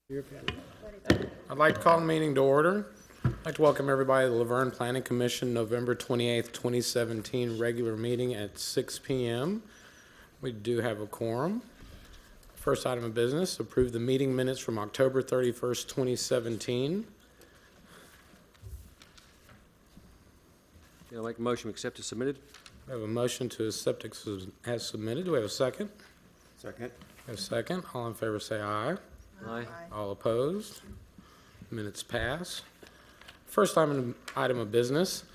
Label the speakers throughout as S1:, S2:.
S1: I'd like to call the meeting to order. I'd like to welcome everybody to the Laverne Planning Commission November 28th, 2017 regular meeting at 6 p.m. We do have a quorum. First item of business, approve the meeting minutes from October 31st, 2017.
S2: I'll make a motion to accept as submitted.
S1: We have a motion to accept as submitted. Do we have a second?
S3: Second.
S1: We have a second. All in favor say aye.
S2: Aye.
S1: All opposed? Minutes pass. First item of business,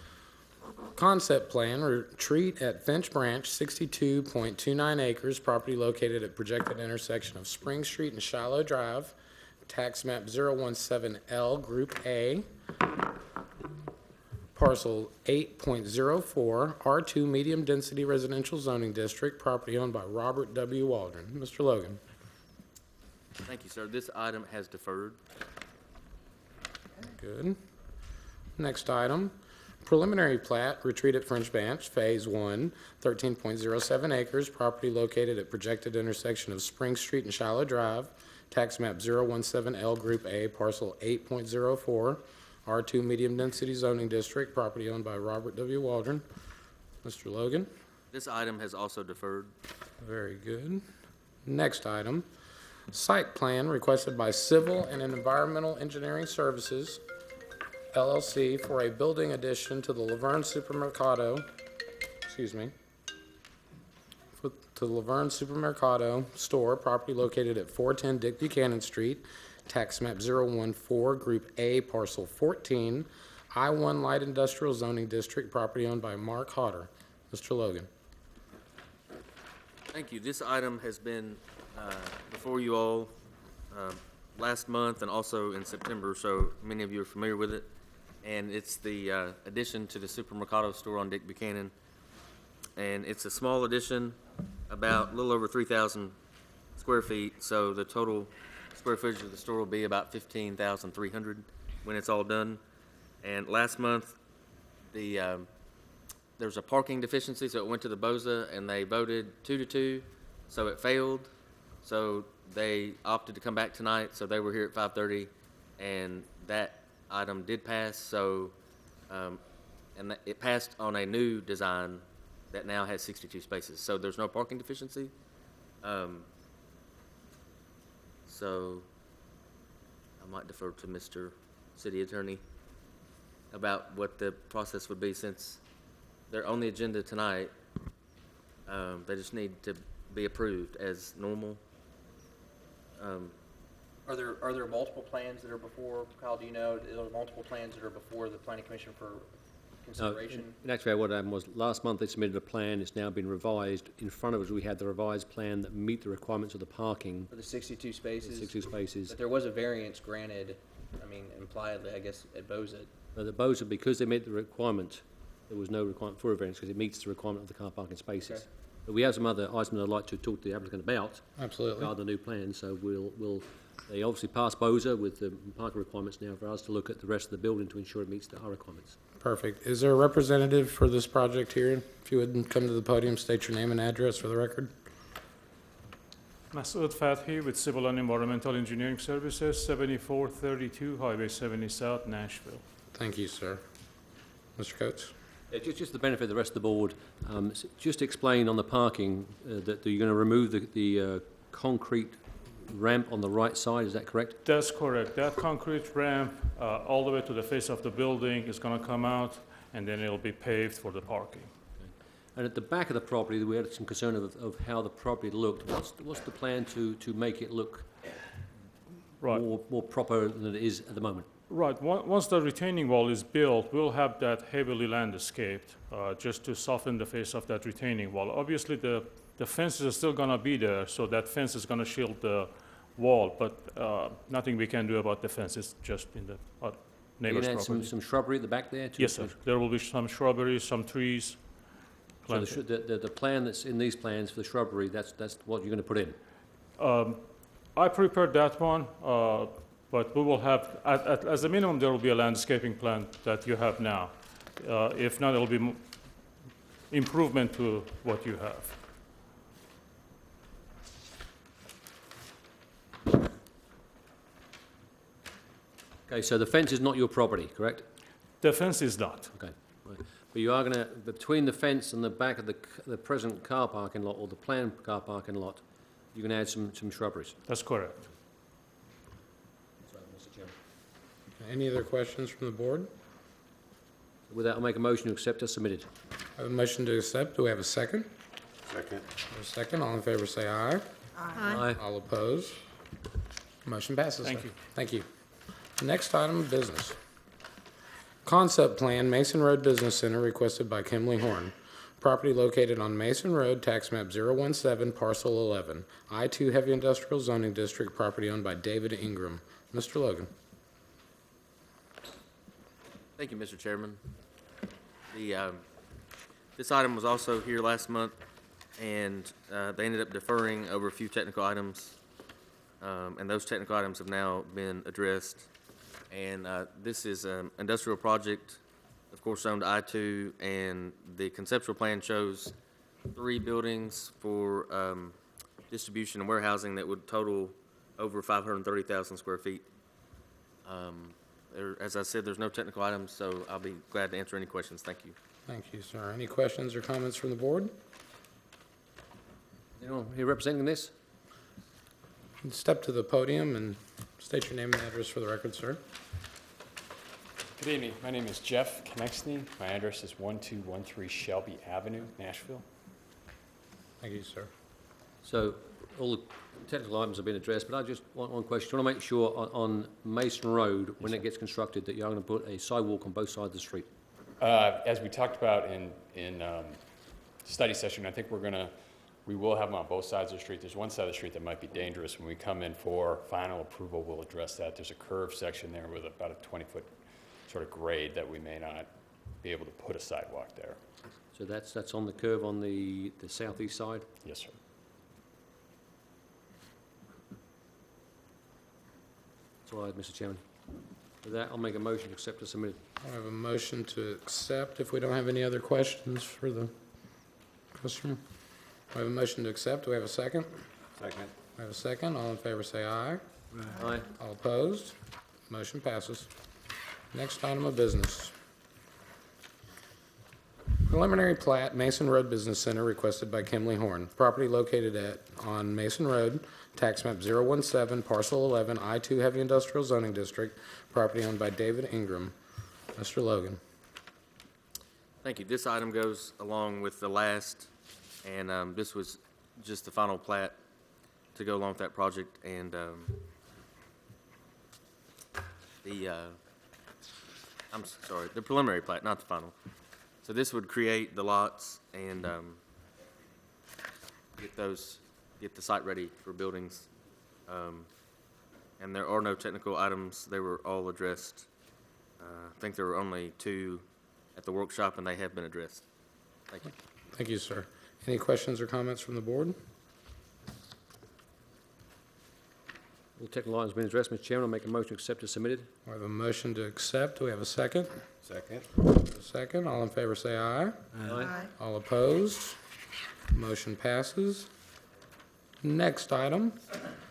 S1: concept plan, retreat at Finch Branch, 62.29 acres, property located at projected intersection of Spring Street and Shiloh Drive, tax map 017L, Group A, parcel 8.04, R2 Medium Density Residential Zoning District, property owned by Robert W. Waldron. Mr. Logan.
S4: Thank you, sir. This item has deferred.
S1: Good. Next item, preliminary plat, retreat at French Branch, Phase 1, 13.07 acres, property located at projected intersection of Spring Street and Shiloh Drive, tax map 017L, Group A, parcel 8.04, R2 Medium Density Zoning District, property owned by Robert W. Waldron. Mr. Logan.
S4: This item has also deferred.
S1: Very good. Next item, site plan requested by Civil and Environmental Engineering Services, LLC, for a building addition to the Laverne Supermercado, to the Laverne Supermercado store, property located at 410 Dick Buchanan Street, tax map 014, Group A, parcel 14, I-1 Light Industrial Zoning District, property owned by Mark Hodder. Mr. Logan.
S4: Thank you. This item has been before you all last month and also in September, so many of you are familiar with it. And it's the addition to the Supermercado store on Dick Buchanan. And it's a small addition, about a little over 3,000 square feet, so the total square footage of the store will be about 15,300 when it's all done. And last month, there was a parking deficiency, so it went to the BOZA, and they voted 2-2, so it failed. So they opted to come back tonight, so they were here at 5:30, and that item did pass. So, it passed on a new design that now has 62 spaces. So there's no parking deficiency. So I might defer to Mr. City Attorney about what the process would be, since they're on the agenda tonight. They just need to be approved as normal.
S5: Are there multiple plans that are before, Kyle, do you know, are there multiple plans that are before the Planning Commission for consideration?
S2: In actually, what happened was last month they submitted a plan. It's now been revised. In front of us, we had the revised plan that meet the requirements of the parking.
S5: For the 62 spaces?
S2: 62 spaces.
S5: But there was a variance granted, I mean, impliedly, I guess, at BOZA.
S2: The BOZA, because they met the requirement, there was no requirement for a variance because it meets the requirement of the car parking spaces. Okay. But we have some other items I'd like to talk to the applicant about.
S1: Absolutely.
S2: Regarding the new plan, so they obviously passed BOZA with the parking requirements now for us to look at the rest of the building to ensure it meets our requirements.
S1: Perfect. Is there a representative for this project here? If you would come to the podium, state your name and address for the record.
S6: Masoud Fathi with Civil and Environmental Engineering Services, 7432 Highway 70 South, Nashville.
S1: Thank you, sir. Mr. Coates.
S2: Just the benefit of the rest of the board, just explain on the parking that you're going to remove the concrete ramp on the right side, is that correct?
S6: That's correct. That concrete ramp all the way to the face of the building is going to come out, and then it'll be paved for the parking.
S2: Okay. And at the back of the property, we had some concern of how the property looked. What's the plan to make it look
S6: right.
S2: more proper than it is at the moment?
S6: Right. Once the retaining wall is built, we'll have that heavily landscaped just to soften the face of that retaining wall. Obviously, the fences are still going to be there, so that fence is going to shield the wall, but nothing we can do about the fence. It's just in the neighbor's property.
S2: Some shrubbery at the back there?
S6: Yes, sir. There will be some shrubbery, some trees.
S2: So the plan that's in these plans for the shrubbery, that's what you're going to put in?
S6: I prepared that one. But we will have, as a minimum, there will be a landscaping plan that you have now. If not, it will be improvement to what you have.
S2: Okay, so the fence is not your property, correct?
S6: The fence is not.
S2: Okay, right. But you are going to, between the fence and the back of the present car parking lot or the planned car parking lot, you can add some shrubberies.
S6: That's correct.
S2: Sorry, Mr. Chairman.
S1: Any other questions from the board?
S2: With that, I'll make a motion to accept as submitted.
S1: I have a motion to accept. Do we have a second?
S3: Second.
S1: A second. All in favor say aye.
S2: Aye.
S1: All opposed? Motion passes.
S6: Thank
S1: sir.
S6: you.
S1: Thank you. Next item of business. Concept plan, Mason Road Business Center, requested by Kimley Horn. Property located on Mason Road, tax map 017, parcel 11. I-2 Heavy Industrial Zoning District, property owned by David Ingram. Mr. Logan.
S4: Thank you, Mr. Chairman. This item was also here last month, and they ended up deferring over a few technical items, and those technical items have now been addressed. And this is an industrial project, of course, owned I-2, and the conceptual plan shows 3 buildings for distribution and warehousing that would total over 530,000 square feet. As I said, there's no technical items, so I'll be glad to answer any questions. Thank you.
S1: Thank you, sir. Any questions or comments from the board?
S2: Anyone here representing this?
S1: Step to the podium and state your name and address for the record, sir.
S7: Good evening. My name is Jeff Konechny. My address is 1213 Shelby Avenue, Nashville.
S1: Thank you, sir.
S2: So all the technical items have been addressed, but I just want one question. I want to make sure on Mason Road, when it gets constructed, that you're going to put a sidewalk on both sides of the street.
S7: As we talked about in study session, I think we will have them on both sides of the street. There's one side of the street that might be dangerous. When we come in for final approval, we'll address that. There's a curved section there with about a 20-foot sort of grade that we may not be able to put a sidewalk there.
S2: So that's on the curve on the southeast side?
S7: Yes, sir.
S2: That's all I have, Mr. Chairman. With that, I'll make a motion to accept as submitted.
S1: I have a motion to accept. If we don't have any other questions for the customer. I have a motion to accept. Do we have a second?
S3: Second.
S1: I have a second. All in favor say aye.
S2: Aye.
S1: All opposed? Motion passes. Next item of business. Preliminary plat, Mason Road Business Center, requested by Kimley Horn. Property located on Mason Road, tax map 017, parcel 11, I-2 Heavy Industrial Zoning District, property owned by David Ingram. Mr. Logan.
S4: Thank you. This item goes along with the last, and this was just the final plat to go along with that project, and the preliminary plat, not the final. So this would create the lots and get the site ready for buildings. And there are no technical items. They were all addressed. I think there were only 2 at the workshop, and they have been addressed. Thank you.
S1: Thank you, sir. Any questions or comments from the board?
S2: All technical items have been addressed, Mr. Chairman. I'll make a motion to accept as submitted.
S1: We have a motion to accept. Do we have a second?
S3: Second.
S1: A second. All in favor say aye.
S2: Aye.
S1: All opposed? Motion passes. Next item,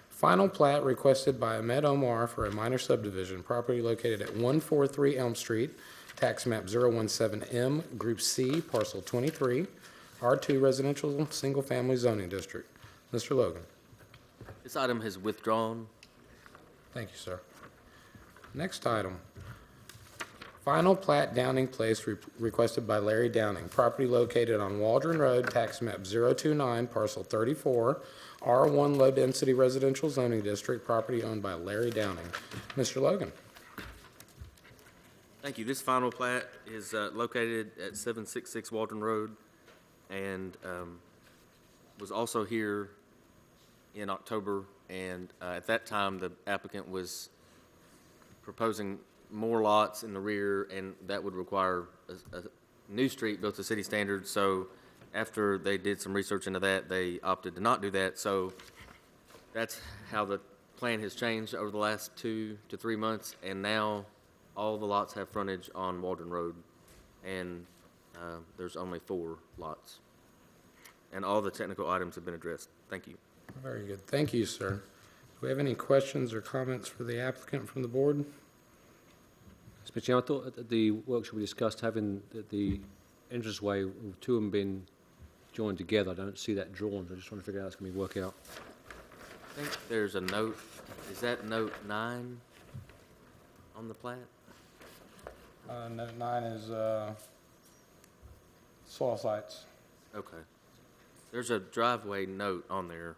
S1: final plat requested by Ahmed Omar for a minor subdivision, property located at 143 Elm Street, tax map 017M, Group C, parcel 23, R2 Residential Single Family Zoning District. Mr. Logan.
S4: This item has withdrawn.
S1: Thank you, sir. Next item, final plat Downing Place requested by Larry Downing, property located on Waldron Road, tax map 029, parcel 34, R1 Low Density Residential Zoning District, property owned by Larry Downing. Mr. Logan.
S4: Thank you. This final plat is located at 766 Waldron Road, and was also here in October, and at that time, the applicant was proposing more lots in the rear, and that would require a new street built to city standards. So after they did some research into that, they opted to not do that. So that's how the plan has changed over the last 2 to 3 months, and now all the lots have frontage on Waldron Road, and there's only 4 lots. And all the technical items have been addressed. Thank you.
S1: Very good. Thank you, sir. Do we have any questions or comments for the applicant from the board?
S2: Mr. Chair, I thought at the workshop we discussed having the entranceway, with two of them being joined together. I don't see that drawn. I just trying to figure out how it's going to work out.
S4: I think there's a note, is that note 9 on the plat?
S1: Note 9 is soil sites.
S4: Okay. There's a driveway note on there.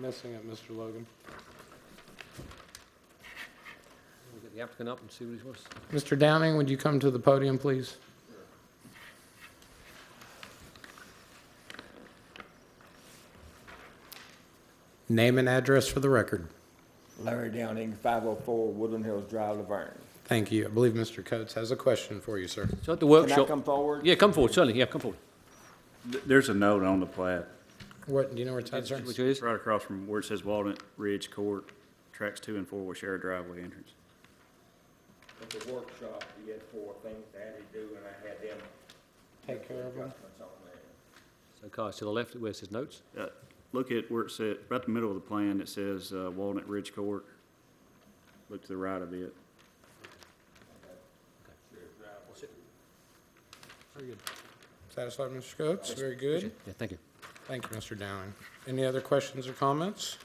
S1: Missing it, Mr. Logan.
S2: We'll get the applicant up and see what he wants.
S1: Mr. Downing, would you come to the podium, please? Name and address for the record.
S8: Larry Downing, 504 Woodland Hills Drive, Laverne.
S1: Thank you. I believe Mr. Coates has a question for you, sir.
S2: So at the
S8: Can
S2: workshop.
S8: I come forward?
S2: Yeah, come forward, certainly. Yeah, come forward.
S9: There's a note on the plat,
S1: What, do you know where it's at, sir?
S2: Which is?
S9: right across from where it says Walnut Ridge Court, tracks 2 and 4 will share a driveway entrance.
S8: At the workshop, we had 4 things I had to do, and I had them
S1: Take care of them.
S8: adjustments on there.
S2: So, Carl, to the left where it says notes.
S9: Look at where it says, right in the middle of the plan, it says Walnut Ridge Court. Look to the right of it.
S2: Very good.
S1: Satisfied, Mr. Coates? Very good.
S2: Yeah, thank you.
S1: Thank you, Mr. Downing. Any other questions or comments?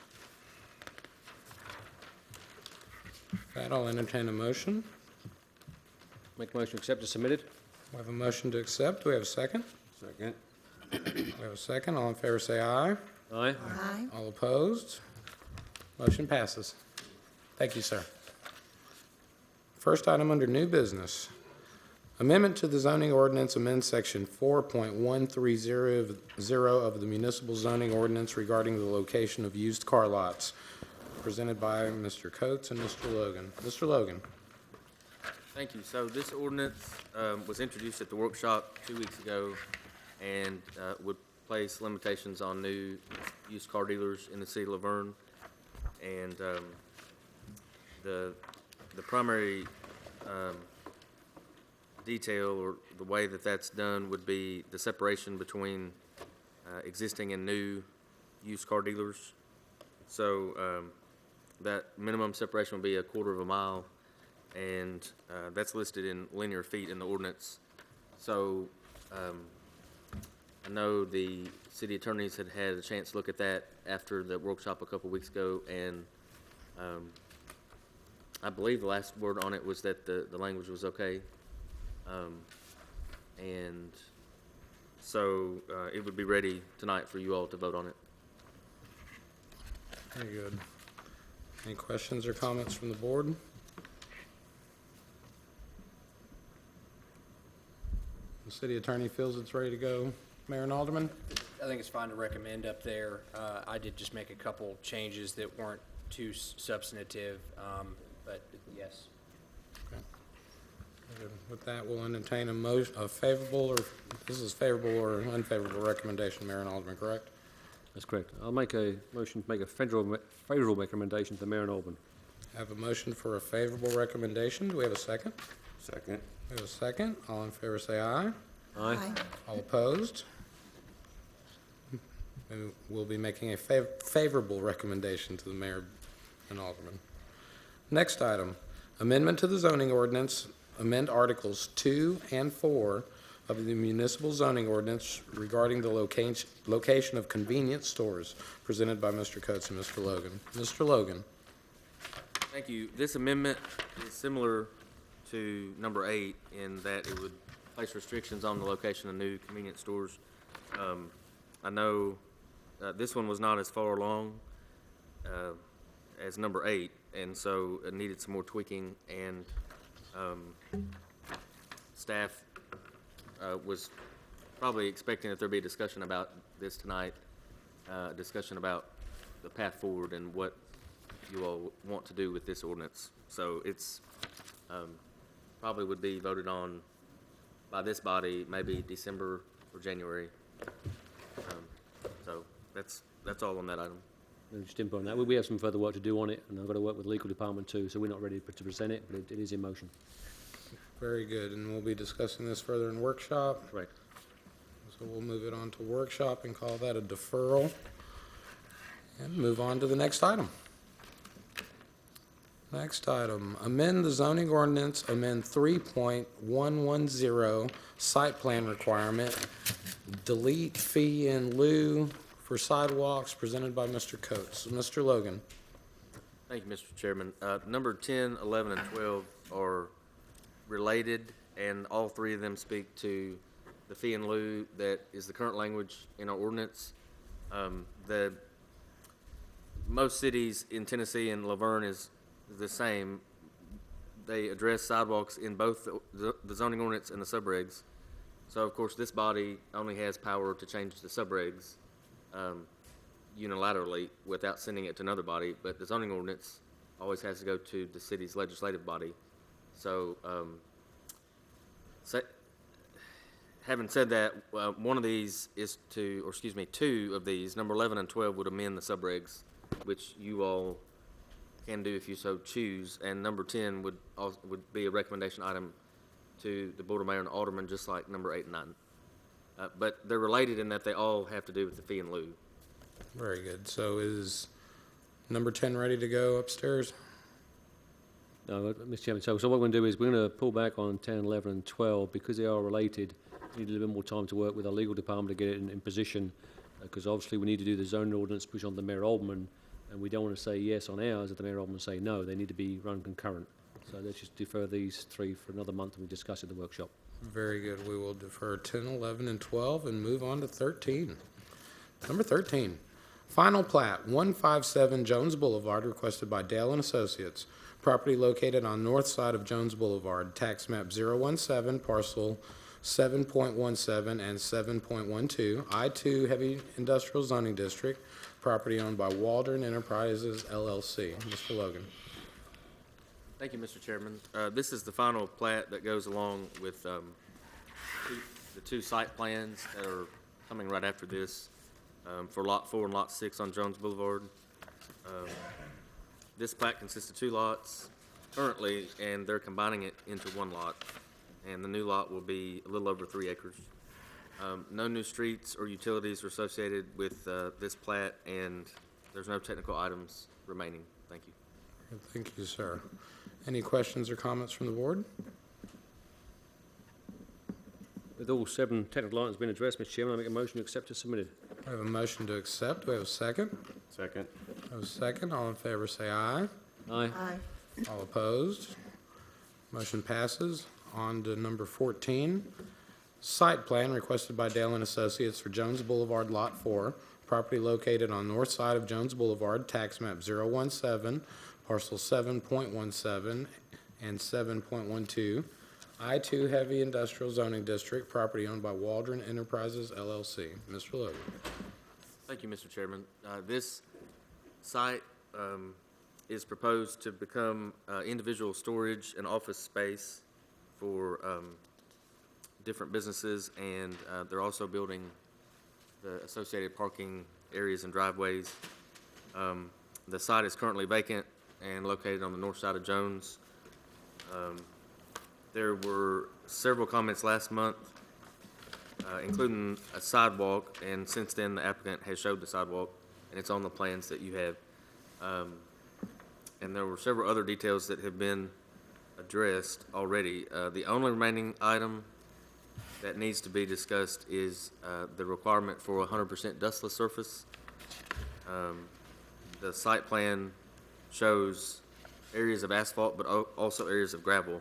S1: With that, I'll entertain a motion.
S2: Make a motion to accept as submitted.
S1: We have a motion to accept. Do we have a second?
S3: Second.
S1: We have a second. All in favor say aye.
S2: Aye.
S1: All opposed? Motion passes. Thank you, sir. First item under new business. Amendment to the zoning ordinance amends section 4.130 of the municipal zoning ordinance regarding the location of used car lots, presented by Mr. Coates and Mr. Logan. Mr. Logan.
S4: Thank you. So this ordinance was introduced at the workshop 2 weeks ago and would place limitations on new used car dealers in the city of Laverne. And the primary detail or the way that that's done would be the separation between existing and new used car dealers. So that minimum separation would be 1/4 mile, and that's listed in linear feet in the ordinance. So I know the city attorneys had a chance to look at that after the workshop a couple weeks ago, and I believe the last word on it was that the language was okay. And so it would be ready tonight for you all to vote on it.
S1: Very good. Any questions or comments from the board? The city attorney feels it's ready to go. Mayor and Alderman?
S10: I think it's fine to recommend up there. I did just make a couple changes that weren't too substantive, but yes.
S1: Good. With that, we'll entertain a favorable, or this is favorable or unfavorable recommendation, Mayor and Alderman, correct?
S2: That's correct. I'll make a motion to make a favorable recommendation to the Mayor and Alderman.
S1: I have a motion for a favorable recommendation. Do we have a second?
S3: Second.
S1: We have a second. All in favor say aye.
S2: Aye.
S1: All opposed? And we'll be making a favorable recommendation to the Mayor and Alderman. Next item, amendment to the zoning ordinance, amend Articles 2 and 4 of the municipal zoning ordinance regarding the location of convenience stores, presented by Mr. Coates and Mr. Logan. Mr. Logan.
S4: Thank you. This amendment is similar to number 8 in that it would place restrictions on the location of new convenience stores. I know this one was not as far along as number 8, and so it needed some more tweaking, and staff was probably expecting that there'd be a discussion about this tonight, discussion about the path forward and what you all want to do with this ordinance. So it's probably would be voted on by this body maybe December or January. So that's that's all on that item.
S2: Just input on that. We have some further work to do on it, and I've got to work with the legal department too, so we're not ready to present it, but it is in motion.
S1: Very good, and we'll be discussing this further in workshop.
S2: Correct.
S1: So we'll move it on to workshop and call that a deferral. And move on to the next item. Next item, amend the zoning ordinance, amend 3.110 site plan requirement, delete fee in lieu for sidewalks, presented by Mr. Coates. Mr. Logan.
S4: Thank you, Mr. Chairman. Number 10, 11, and 12 are related, and all three of them speak to the fee in lieu that is the current language in our ordinance. Most cities in Tennessee, and Laverne is the same. They address sidewalks in both the zoning ordinance and the subregs. So, of course, this body only has power to change the subregs unilaterally without sending it to another body, but the zoning ordinance always has to go to the city's legislative body. So, having said that, one of these is two of these, number 11 and 12, would amend the subregs, which you all can do if you so choose, and number 10 would be a recommendation item to the Board of Mayor and Alderman, just like number 8 and 9. But they're related in that they all have to do with the fee in lieu.
S1: Very good. So is number 10 ready to go upstairs?
S2: No, Mr. Chairman, so what we're going to do is we're going to pull back on 10, 11, and 12 because they are related. We need a little bit more time to work with our legal department to get it in position, because obviously we need to do the zoning ordinance, push on the Mayor Alderman, and we don't want to say yes on ours if the Mayor Alderman say no. They need to be run concurrent. So let's just defer these three for another month and we discuss it at the workshop.
S1: Very good. We will defer 10, 11, and 12 and move on to 13. Number 13, final plat, 157 Jones Boulevard, requested by Dale and Associates. Property located on north side of Jones Boulevard, tax map 017, parcel 7.17 and 7.12, I-2 Heavy Industrial Zoning District, property owned by Waldron Enterprises, LLC. Mr. Logan.
S4: Thank you, Mr. Chairman. This is the final plat that goes along with the two site plans that are coming right after this for Lot 4 and Lot 6 on Jones Boulevard. This plat consists of two lots currently, and they're combining it into one lot. And the new lot will be a little over 3 acres. No new streets or utilities are associated with this plat, and there's no technical items remaining. Thank you.
S1: Thank you, sir. Any questions or comments from the board?
S2: With all 7 technical items being addressed, Mr. Chairman, I make a motion to accept as submitted.
S1: We have a motion to accept. Do we have a second?
S3: Second.
S1: We have a second. All in favor say aye.
S2: Aye.
S1: All opposed? Motion passes. On to number 14. Site plan requested by Dale and Associates for Jones Boulevard, Lot 4. Property located on north side of Jones Boulevard, tax map 017, parcel 7.17 and 7.12. I-2 Heavy Industrial Zoning District, property owned by Waldron Enterprises, LLC. Mr. Logan.
S4: Thank you, Mr. Chairman. This site is proposed to become individual storage and office space for different businesses, and they're also building the associated parking areas and driveways. The site is currently vacant and located on the north side of Jones. There were several comments last month, including a sidewalk, and since then the applicant has showed the sidewalk, and it's on the plans that you have. And there were several other details that have been addressed already. The only remaining item that needs to be discussed is the requirement for 100% dustless surface. The site plan shows areas of asphalt, but also areas of gravel.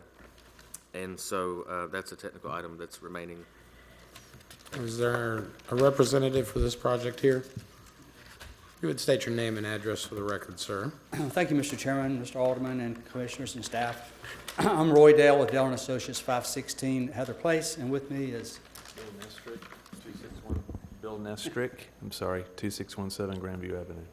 S4: And so that's a technical item that's remaining.
S1: Is there a representative for this project here? You would state your name and address for the record, sir.
S11: Thank you, Mr. Chairman, Mr. Alderman, and commissioners and staff. I'm Roy Dale with Dale & Associates, 516 Heather Place, and with me is
S12: Bill Nestrick, 2617 Grandview Avenue.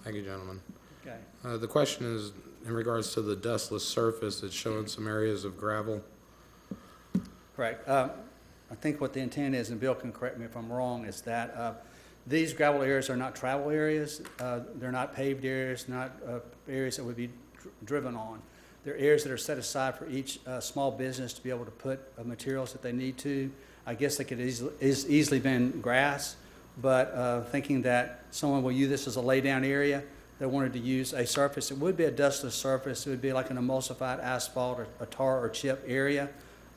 S1: Thank you, gentlemen.
S11: Okay.
S1: The question is in regards to the dustless surface. It's showing some areas of gravel.
S11: Correct. I think what the intent is, and Bill can correct me if I'm wrong, is that These gravel areas are not travel areas. They're not paved areas, not areas that would be driven on. They're areas that are set aside for each small business to be able to put materials that they need to. I guess they could easily been grass, but thinking that someone will use this as a lay-down area, they wanted to use a surface. It would be a dustless surface. It would be like an emulsified asphalt or a tar or chip area,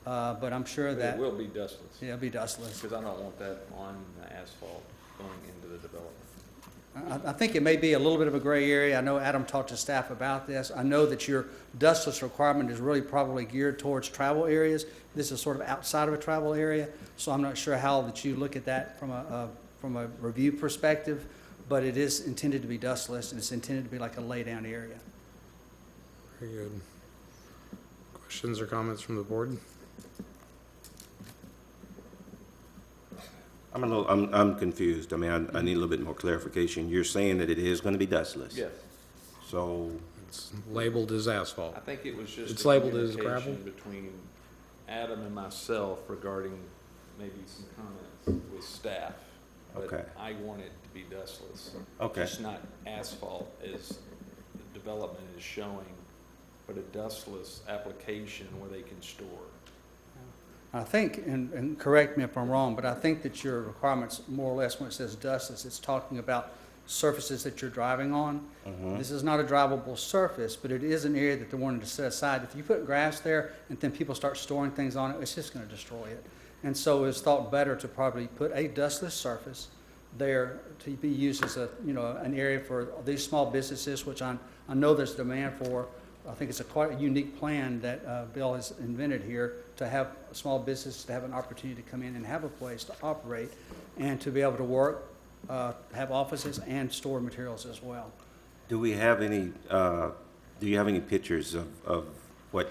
S11: but I'm sure that...
S12: It will be dustless,
S11: Yeah, it'll be dustless.
S12: because I don't want that on the asphalt going into the development.
S11: I think it may be a little bit of a gray area. I know Adam talked to staff about this. I know that your dustless requirement is really probably geared towards travel areas. This is sort of outside of a travel area, so I'm not sure how that you look at that from a review perspective, but it is intended to be dustless, and it's intended to be like a lay-down area.
S1: Very good. Questions or comments from the board?
S3: I'm confused. I mean, I need a little bit more clarification. You're saying that it is going to be dustless?
S12: Yes.
S3: So,
S1: It's labeled as asphalt.
S12: I think it was just
S1: It's
S12: a
S1: labeled as
S12: communication
S1: gravel?
S12: between Adam and myself regarding maybe some comments with staff.
S3: Okay.
S12: But I want it to be dustless.
S3: Okay.
S12: Just not asphalt as the development is showing, but a dustless application where they can store.
S11: I think, and correct me if I'm wrong, but I think that your requirements, more or less, when it says dustless, it's talking about surfaces that you're driving on. This is not a drivable surface, but it is an area that they're wanting to set aside. If you put grass there and then people start storing things on it, it's just going to destroy it. And so it's thought better to probably put a dustless surface there to be used as a, an area for these small businesses, which I know there's demand for. I think it's quite a unique plan that Bill has invented here to have small businesses to have an opportunity to come in and have a place to operate and to be able to work, have offices and store materials as well.
S3: do we have any, do you have any pictures of what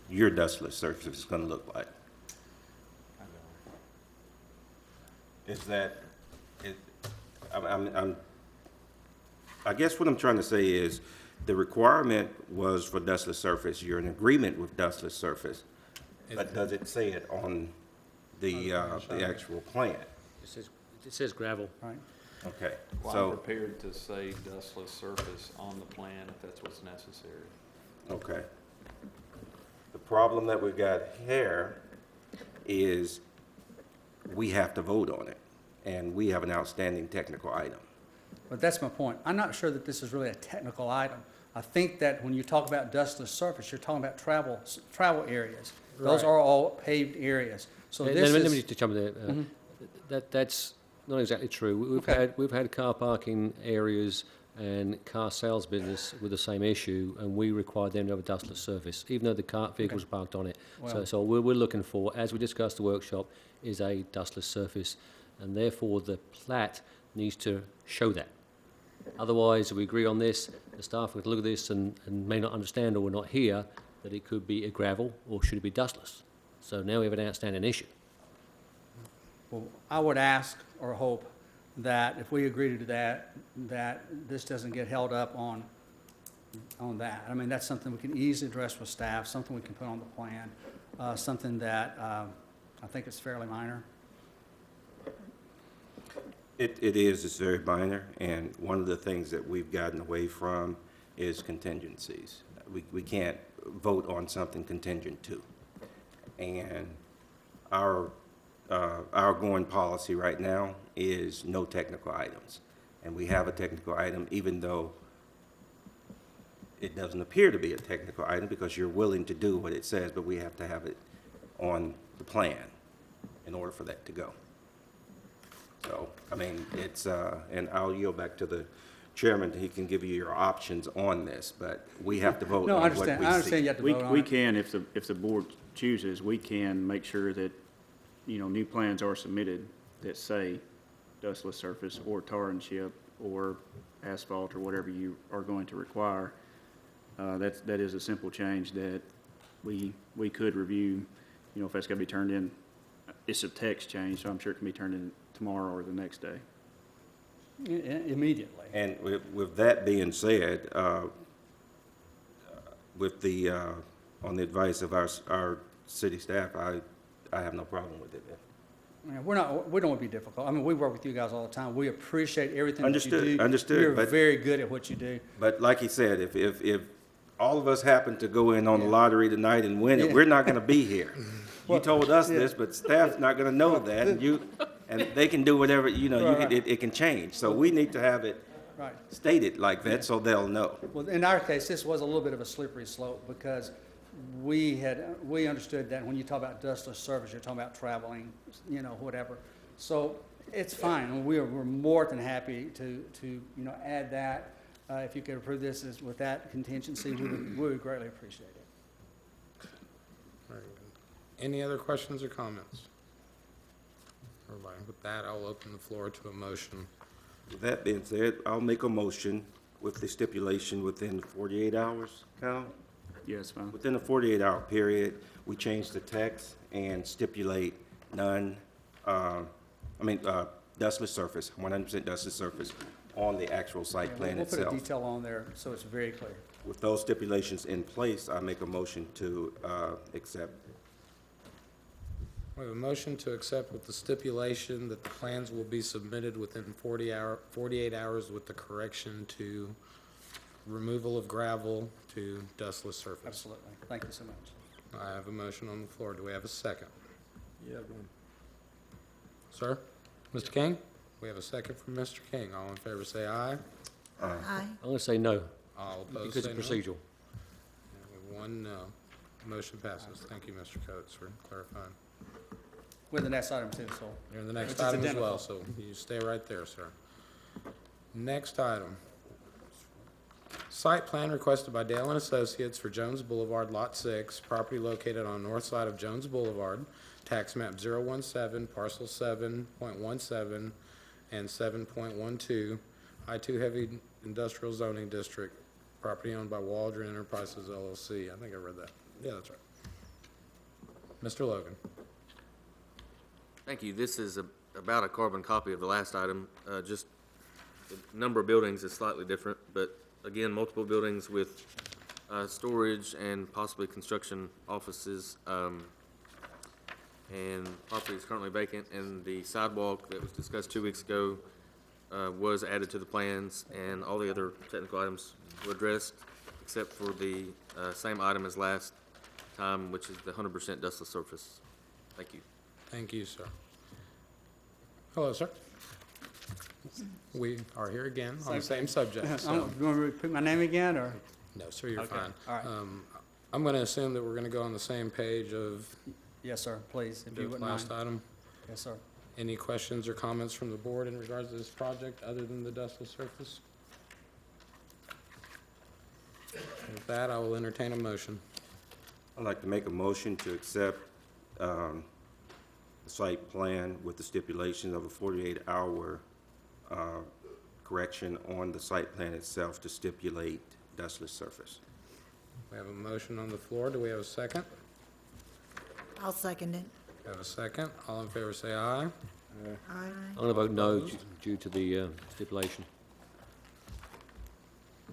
S3: your dustless surface is going to look like? Is that, I guess what I'm trying to say is, the requirement was for dustless surface, you're in agreement with dustless surface, but does it say it on the actual plan?
S2: It says gravel.
S11: Right.
S3: Okay,
S12: Well, I'm
S3: so,
S12: prepared to say dustless surface on the plan if that's what's necessary.
S3: okay. The problem that we've got here is we have to vote on it, and we have an outstanding technical item.
S11: But that's my point. I'm not sure that this is really a technical item. I think that when you talk about dustless surface, you're talking about travel areas. Those
S1: Right.
S11: are all paved areas. So this
S2: Let me
S11: is,
S2: just jump in there. That's not exactly true.
S11: Okay.
S2: We've had car parking areas and car sales business with the same issue, and we required them to have a dustless surface, even though the vehicles are parked on it.
S11: Well-
S2: So we're looking for, as we discussed the workshop, is a dustless surface, and therefore the plat needs to show that. Otherwise, if we agree on this, the staff would look at this and may not understand, or we're not here, that it could be a gravel or should it be dustless. So now we have an outstanding issue.
S11: well, I would ask or hope that if we agree to that, that this doesn't get held up on that. I mean, that's something we can easily address with staff, something we can put on the plan, something that I think is fairly minor.
S3: It is, it's very minor, and one of the things that we've gotten away from is contingencies. We can't vote on something contingent to. And our going policy right now is no technical items. And we have a technical item, even though it doesn't appear to be a technical item, because you're willing to do what it says, but we have to have it on the plan in order for that to go. So, I mean, it's, and I'll yield back to the chairman, he can give you your options on this, but we have to vote
S11: No,
S3: on
S11: I
S3: what we see.
S11: understand. I understand you have to vote on
S9: We
S11: it.
S9: can, if the board chooses, we can make sure that, new plans are submitted that say dustless surface or tar and chip or asphalt or whatever you are going to require. That is a simple change that we could review, if that's gonna be turned in. It's a text change, so I'm sure it can be turned in tomorrow or the next day.
S11: Immediately.
S3: And with that being said, with the, on the advice of our city staff, I have no problem with it.
S11: we don't want to be difficult. I mean, we work with you guys all the time. We appreciate everything that you
S3: Understood,
S11: do.
S3: understood,
S11: You're
S3: but-
S11: very good at what you do.
S3: But like he said, if all of us happen to go in on the
S11: Yeah.
S3: lottery tonight and win it,
S11: Yeah.
S3: we're not gonna be here. You
S11: Well,
S3: told us
S11: yeah.
S3: this, but staff's not gonna know that, and they can do whatever,
S11: Right.
S3: it can change. So we need to have it
S11: Right.
S3: stated like that, so they'll know.
S11: Well, in our case, this was a little bit of a slippery slope because we understood that when you talk about dustless service, you're talking about traveling, whatever. So it's fine. We're more than happy to add that. If you could approve this with that contingency, we would greatly appreciate it.
S1: Very good. Any other questions or comments? Everybody, with that, I'll open the floor to a motion.
S3: With that being said, I'll make a motion with the stipulation within 48 hours, Kyle?
S9: Yes, fine.
S3: Within a 48-hour period, we change the text and stipulate dustless surface, 100% dustless surface on the actual site
S11: Yeah,
S3: plan
S11: we'll put a
S3: itself.
S11: detail on there so it's very clear.
S3: With those stipulations in place, I make a motion to accept.
S1: We have a motion to accept with the stipulation that the plans will be submitted within 48 hours with the correction to removal of gravel to dustless surface.
S11: Absolutely. Thank you so much.
S1: I have a motion on the floor. Do we have a second?
S12: Yeah,
S1: Sir? Mr. King? We have a second from Mr. King. All in favor say aye.
S2: I'm going to say no,
S1: All opposed
S2: because
S1: say
S2: it's
S1: no.
S2: procedural.
S1: And with one no. Motion passes. Thank you, Mr. Coates, for clarifying.
S11: With the next item too, so.
S1: You're in the next
S11: Which is
S1: item as
S11: identical.
S1: well, so you stay right there, sir. Next item. Site plan requested by Dale and Associates for Jones Boulevard, Lot 6, property located on north side of Jones Boulevard, tax map 017, parcel 7.17 and 7.12, I-2 Heavy Industrial Zoning District, property owned by Waldron Enterprises LLC. I think I read that. Yeah, that's right. Mr. Logan.
S4: Thank you. This is about a carbon copy of the last item. Just the number of buildings is slightly different, but again, multiple buildings with storage and possibly construction offices. And property is currently vacant, and the sidewalk that was discussed 2 weeks ago was added to the plans, and all the other technical items were addressed, except for the same item as last time, which is the 100% dustless surface. Thank you.
S1: Thank you, sir. Hello, sir. We are here again on the same subject, so.
S11: You want me to repeat my name again, or?
S1: No, sir, you're
S11: Okay,
S1: fine.
S11: all right.
S1: I'm going to assume that we're going to go on the same page of
S11: Yes, sir, please, if
S1: the
S11: you wouldn't mind.
S1: last item.
S11: Yes, sir.
S1: Any questions or comments from the board in regards to this project, other than the dustless surface? With that, I will entertain a motion.
S3: I'd like to make a motion to accept the site plan with the stipulation of a 48-hour correction on the site plan itself to stipulate dustless surface.
S1: We have a motion on the floor. Do we have a second?
S13: I'll second it.
S1: We have a second. All in favor say aye.
S13: Aye.
S2: I'm going to vote no due to the stipulation.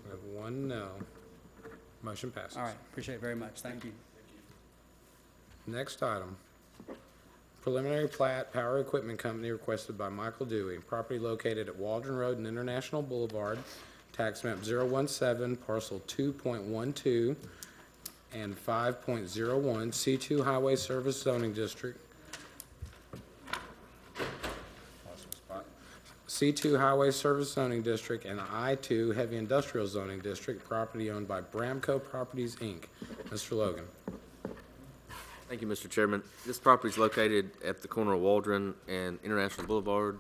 S1: We have one no. Motion passes.
S11: All right, appreciate it very much. Thank you.
S1: Next item. Preliminary plat, Power Equipment Company requested by Michael Dewey. Property located at Waldron Road and International Boulevard, tax map 017, parcel 2.12 and 5.01, C2 Highway Service Zoning District. Lost my spot. C2 Highway Service Zoning District and I2 Heavy Industrial Zoning District, property owned by Bramco Properties, Inc. Mr. Logan.
S4: Thank you, Mr. Chairman. This property is located at the corner of Waldron and International Boulevard,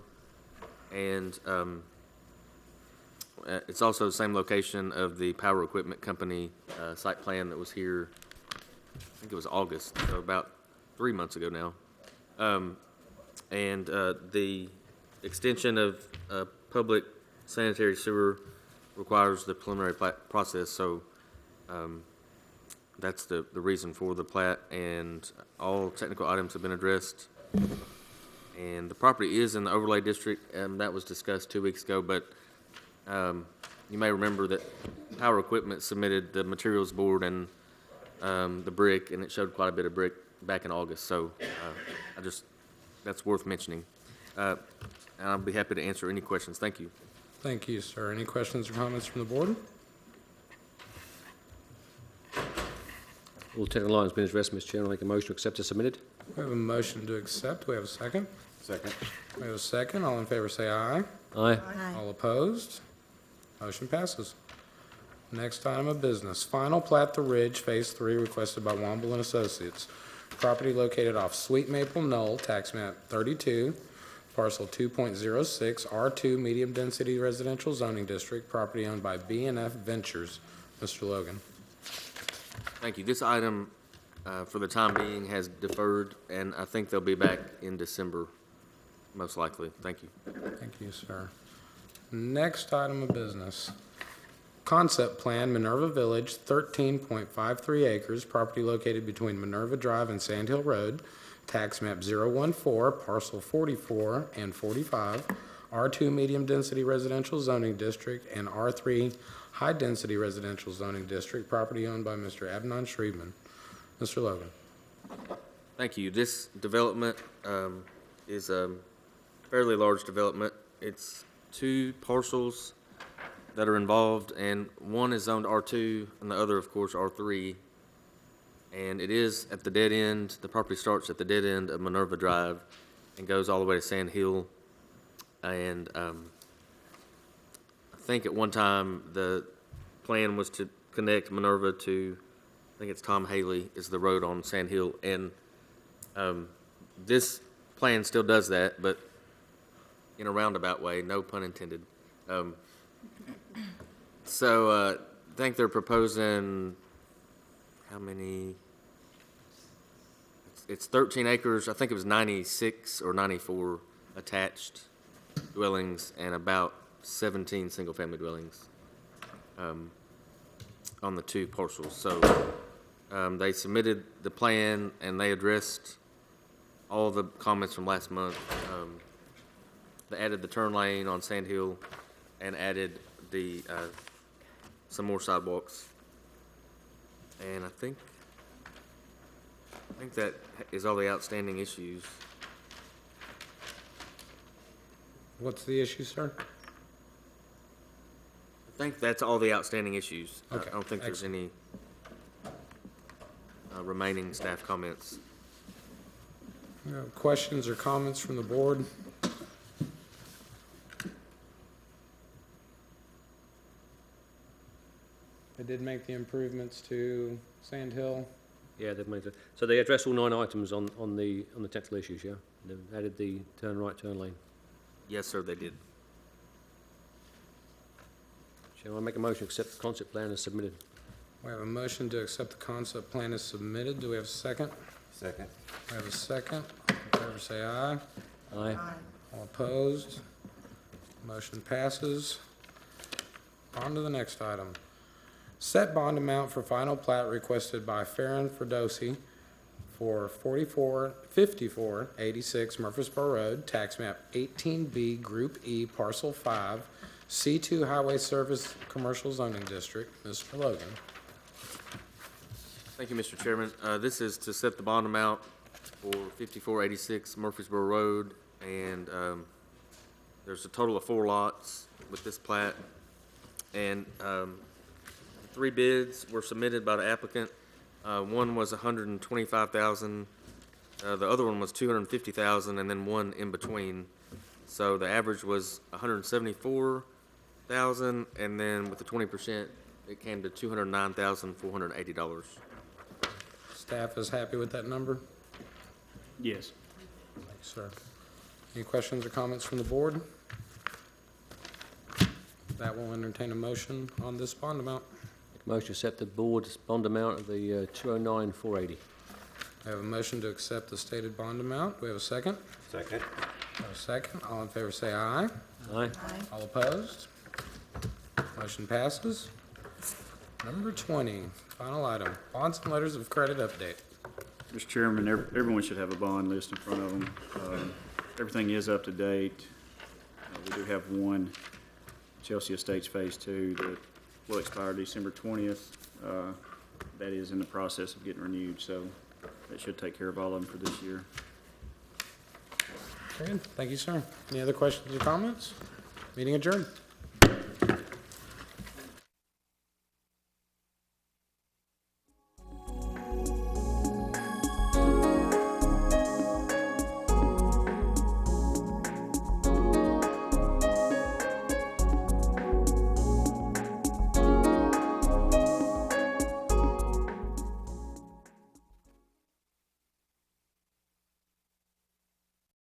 S4: and it's also the same location of the Power Equipment Company site plan that was here, I think it was August, so about 3 months ago now. And the extension of public sanitary sewer requires the preliminary plat process, so that's the reason for the plat, and all technical items have been addressed. And the property is in the overlay district, and that was discussed 2 weeks ago, but you may remember that Power Equipment submitted the materials board and the brick, and it showed quite a bit of brick back in August, so I just that's worth mentioning. And I'll be happy to answer any questions. Thank you.
S1: Thank you, sir. Any questions or comments from the board?
S2: All technical items been addressed, Mr. Chairman. I make a motion to accept as submitted.
S1: We have a motion to accept. Do we have a second?
S3: Second.
S1: We have a second. All in favor say aye.
S2: Aye.
S13: Aye.
S1: All opposed? Motion passes. Next item of business, final plat The Ridge, Phase 3, requested by Womble and Associates. Property located off Sweet Maple Knoll, tax map 32, parcel 2.06, R2 Medium Density Residential Zoning District, property owned by B&F Ventures. Mr. Logan.
S4: Thank you. This item, for the time being, has deferred, and I think they'll be back in December, most likely. Thank you.
S1: Thank you, sir. Next item of business. Concept plan, Minerva Village, 13.53 acres, property located between Minerva Drive and Sand Hill Road, tax map 014, parcel 44 and 45, R2 Medium Density Residential Zoning District, and R3 High Density Residential Zoning District, property owned by Mr. Abnon Shriebman. Mr. Logan.
S4: Thank you. This development is a fairly large development. It's 2 parcels that are involved, and one is zoned R2, and the other, of course, R3. And it is at the dead end. The property starts at the dead end of Minerva Drive and goes all the way to Sand Hill. And I think at one time the plan was to connect Minerva to, I think it's Tom Haley is the road on Sand Hill. And this plan still does that, but in a roundabout way, no pun intended. So I think they're proposing, how many? It's 13 acres. I think it was 96 or 94 attached dwellings and about 17 single-family dwellings on the 2 parcels. So they submitted the plan, and they addressed all the comments from last month. They added the turn lane on Sand Hill and added the some more sidewalks. And I think that is all the outstanding issues.
S1: What's the issue, sir?
S4: I think that's all the outstanding issues.
S1: Okay,
S4: I don't think there's any remaining staff comments.
S1: Questions or comments from the board? They did make the improvements to Sand Hill.
S2: Yeah, they've made it. So they addressed all 9 items on the technical issues, yeah? They've added the turn right, turn lane.
S4: Yes, sir, they did.
S2: Shall I make a motion to accept the concept plan as submitted?
S1: We have a motion to accept the concept plan as submitted. Do we have a second?
S3: Second.
S1: We have a second. All in favor say aye.
S2: Aye.
S1: All opposed? Motion passes. On to the next item. Set bond amount for final plat requested by Farron Ferdosi for 5486 Murfreesboro Road, tax map 18B, Group E, Parcel 5, C2 Highway Service Commercial Zoning District. Mr. Logan.
S4: Thank you, Mr. Chairman. This is to set the bond amount for 5486 Murfreesboro Road, and there's a total of 4 lots with this plat. And 3 bids were submitted by the applicant. One was $125,000, the other one was $250,000, and then one in between. So the average was $174,000, and then with the 20%, it came to $209,480.
S1: Staff is happy with that number?
S9: Yes.
S1: Thank you, sir. Any questions or comments from the board? That will entertain a motion on this bond amount.
S2: Make a motion to accept the board's bond amount of the 209,480.
S1: I have a motion to accept the stated bond amount. Do we have a second?
S3: Second.
S1: We have a second. All in favor say aye.
S2: Aye.
S1: All opposed? Motion passes. Number 20, final item, bonds and letters of credit update.
S9: Mr. Chairman, everyone should have a bond list in front of them. Everything is up to date. We do have one Chelsea Estates Phase 2 that will expire December 20th. That is in the process of getting renewed, so that should take care of all of them for this year.
S1: Very good. Thank you, sir. Any other questions or comments? Meeting adjourned.